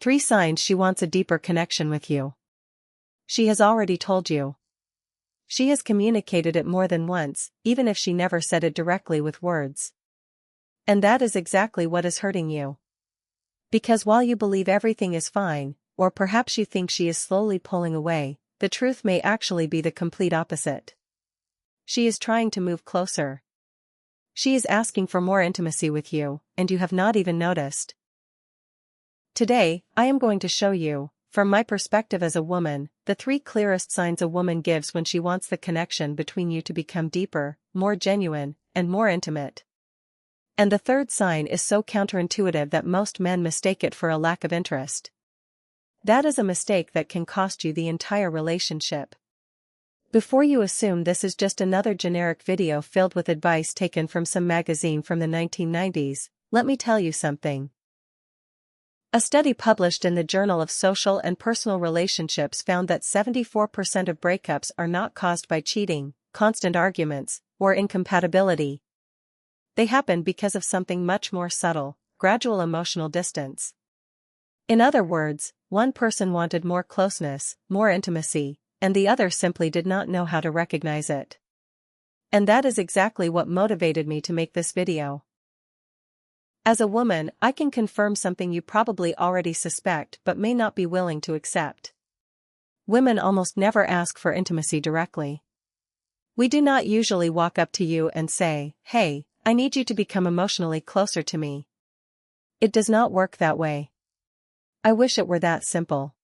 3 signs she wants a deeper connection with you. She has already told you. She has communicated it more than once, even if she never said it directly with words. And that is exactly what is hurting you. Because while you believe everything is fine, or perhaps you think she is slowly pulling away, the truth may actually be the complete opposite. She is trying to move closer. She is asking for more intimacy with you, and you have not even noticed. Today, I am going to show you, from my perspective as a woman, the 3 clearest signs a woman gives when she wants the connection between you to become deeper, more genuine, and more intimate. And the 3rd sign is so counterintuitive that most men mistake it for a lack of interest. That is a mistake that can cost you the entire relationship. Before you assume this is just another generic video filled with advice taken from some magazine from the 1990s, let me tell you something. A study published in the Journal of Social and Personal Relationships found that 74% of breakups are not caused by cheating, constant arguments, or incompatibility. They happen because of something much more subtle, gradual emotional distance. In other words, one person wanted more closeness, more intimacy, and the other simply did not know how to recognize it. And that is exactly what motivated me to make this video. As a woman, I can confirm something you probably already suspect but may not be willing to accept. Women almost never ask for intimacy directly. We do not usually walk up to you and say, "Hey, I need you to become emotionally closer to me." It does not work that way. I wish it were that simple.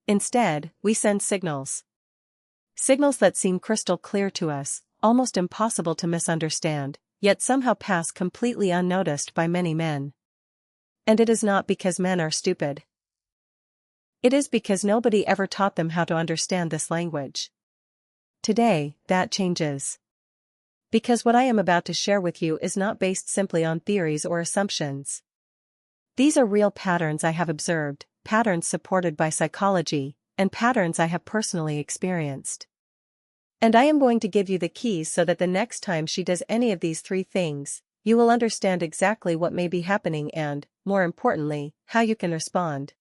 Instead, we send signals. Signals that seem crystal clear to us, almost impossible to misunderstand, yet somehow pass completely unnoticed by many men. And it is not because men are stupid. It is because nobody ever taught them how to understand this language. Today, that changes. Because what I am about to share with you is not based simply on theories or assumptions. These are real patterns I have observed, patterns supported by psychology, and patterns I have personally experienced. And I am going to give you the keys so that the next time she does any of these 3 things, you will understand exactly what may be happening and, more importantly, how you can respond.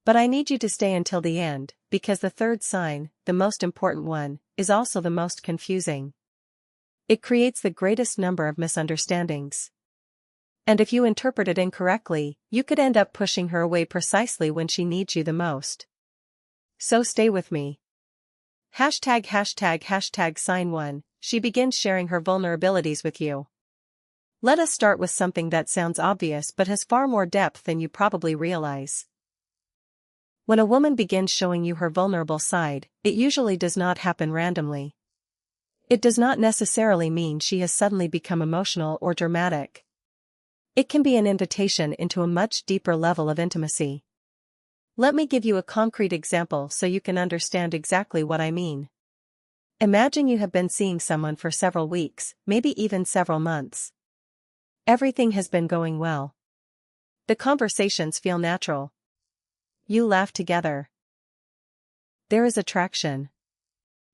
But I need you to stay until the end, because the 3rd sign, the most important one, is also the most confusing. It creates the greatest number of misunderstandings. And if you interpret it incorrectly, you could end up pushing her away precisely when she needs you the most. So stay with me. #### sign 1, she begins sharing her vulnerabilities with you. Let us start with something that sounds obvious but has far more depth than you probably realize. When a woman begins showing you her vulnerable side, it usually does not happen randomly. It does not necessarily mean she has suddenly become emotional or dramatic. It can be an invitation into a much deeper level of intimacy. Let me give you a concrete example so you can understand exactly what I mean. Imagine you have been seeing someone for several weeks, maybe even several months. Everything has been going well. The conversations feel natural. You laugh together. There is attraction.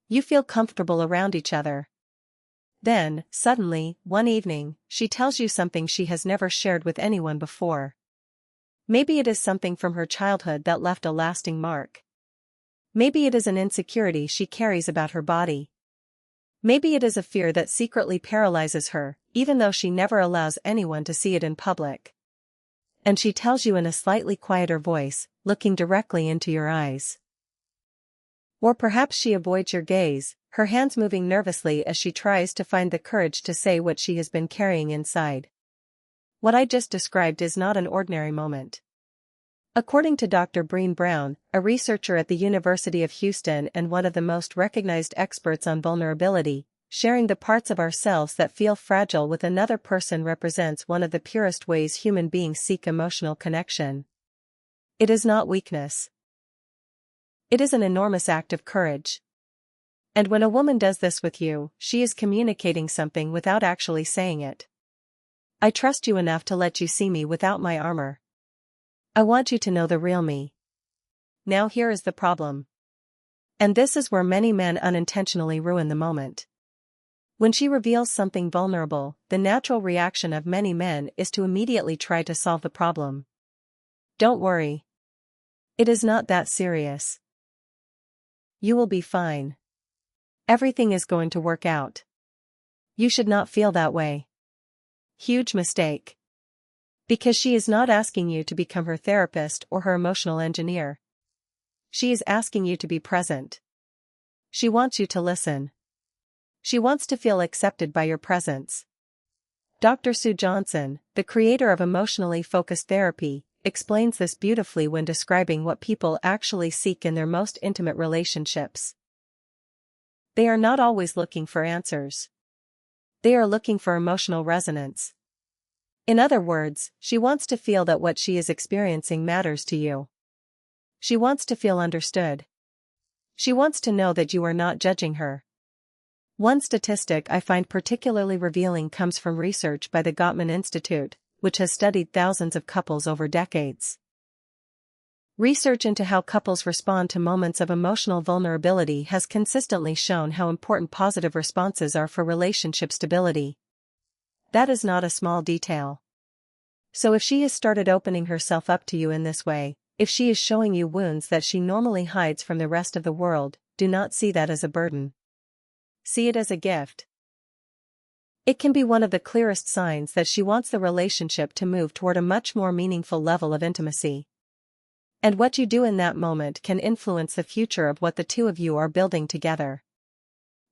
You feel comfortable around each other. Then, suddenly, one evening, she tells you something she has never shared with anyone before. Maybe it is something from her childhood that left a lasting mark. Maybe it is an insecurity she carries about her body. Maybe it is a fear that secretly paralyzes her, even though she never allows anyone to see it in public. And she tells you in a slightly quieter voice, looking directly into your eyes. Or perhaps she avoids your gaze, her hands moving nervously as she tries to find the courage to say what she has been carrying inside. What I just described is not an ordinary moment. According to Dr. Brené Brown, a researcher at the University of Houston and one of the most recognized experts on vulnerability, sharing the parts of ourselves that feel fragile with another person represents one of the purest ways human beings seek emotional connection. It is not weakness. It is an enormous act of courage. And when a woman does this with you, she is communicating something without actually saying it. I trust you enough to let you see me without my armor. I want you to know the real me. Now here is the problem. And this is where many men unintentionally ruin the moment. When she reveals something vulnerable, the natural reaction of many men is to immediately try to solve the problem. Don't worry. It is not that serious. You will be fine. Everything is going to work out. You should not feel that way. Huge mistake. Because she is not asking you to become her therapist or her emotional engineer. She is asking you to be present. She wants you to listen. She wants to feel accepted by your presence. Dr. Sue Johnson, the creator of emotionally focused therapy, explains this beautifully when describing what people actually seek in their most intimate relationships. They are not always looking for answers. They are looking for emotional resonance. In other words, she wants to feel that what she is experiencing matters to you. She wants to feel understood. She wants to know that you are not judging her. One statistic I find particularly revealing comes from research by the Gottman Institute, which has studied thousands of couples over decades. Research into how couples respond to moments of emotional vulnerability has consistently shown how important positive responses are for relationship stability. That is not a small detail. So if she has started opening herself up to you in this way, if she is showing you wounds that she normally hides from the rest of the world, do not see that as a burden. See it as a gift. It can be one of the clearest signs that she wants the relationship to move toward a much more meaningful level of intimacy. And what you do in that moment can influence the future of what the two of you are building together.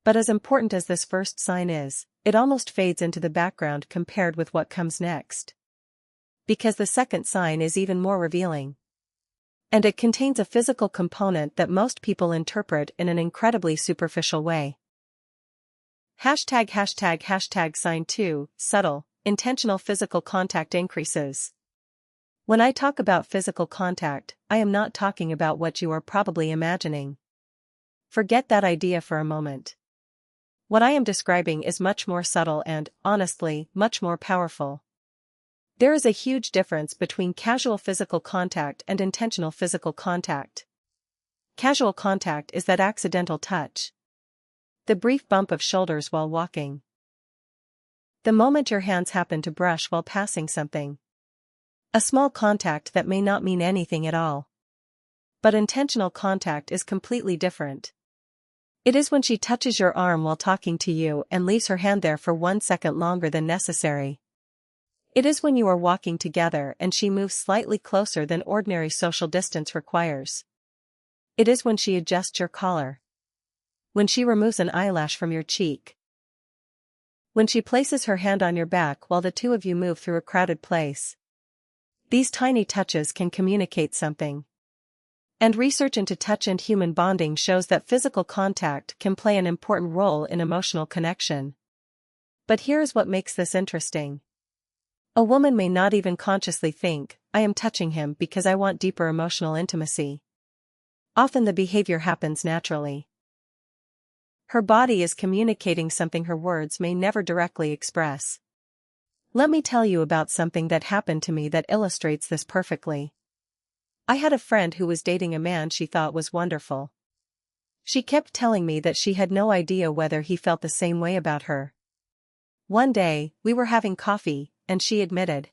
But as important as this first sign is, it almost fades into the background compared with what comes next. Because the second sign is even more revealing. And it contains a physical component that most people interpret in an incredibly superficial way. Sign 2, subtle, intentional physical contact increases. When I talk about physical contact, I am not talking about what you are probably imagining. Forget that idea for a moment. What I am describing is much more subtle and, honestly, much more powerful. There is a huge difference between casual physical contact and intentional physical contact. Casual contact is that accidental touch. The brief bump of shoulders while walking. The moment your hands happen to brush while passing something. A small contact that may not mean anything at all. But intentional contact is completely different. It is when she touches your arm while talking to you and leaves her hand there for 1 second longer than necessary. It is when you are walking together and she moves slightly closer than ordinary social distance requires. It is when she adjusts your collar. When she removes an eyelash from your cheek. When she places her hand on your back while the two of you move through a crowded place. These tiny touches can communicate something. And research into touch and human bonding shows that physical contact can play an important role in emotional connection. But here's what makes this interesting. A woman may not even consciously think, I am touching him because I want deeper emotional intimacy. Often the behavior happens naturally. Her body is communicating something her words may never directly express. Let me tell you about something that happened to me that illustrates this perfectly. I had a friend who was dating a man she thought was wonderful. She kept telling me that she had no idea whether he felt the same way about her. One day, we were having coffee, and she admitted,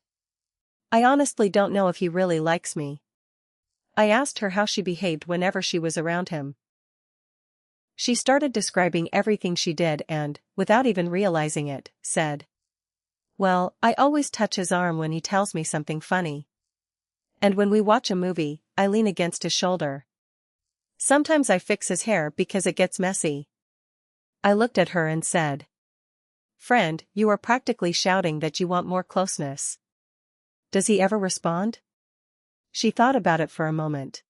I honestly don't know if he really likes me. I asked her how she behaved whenever she was around him. She started describing everything she did and, without even realizing it, said, well, I always touch his arm when he tells me something funny. And when we watch a movie, I lean against his shoulder. Sometimes I fix his hair because it gets messy. I looked at her and said, friend, you are practically shouting that you want more closeness. Does he ever respond? She thought about it for a moment.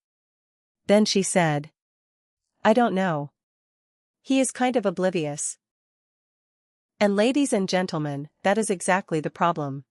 Then she said, I don't know. He is kind of oblivious. And ladies and gentlemen, that is exactly the problem.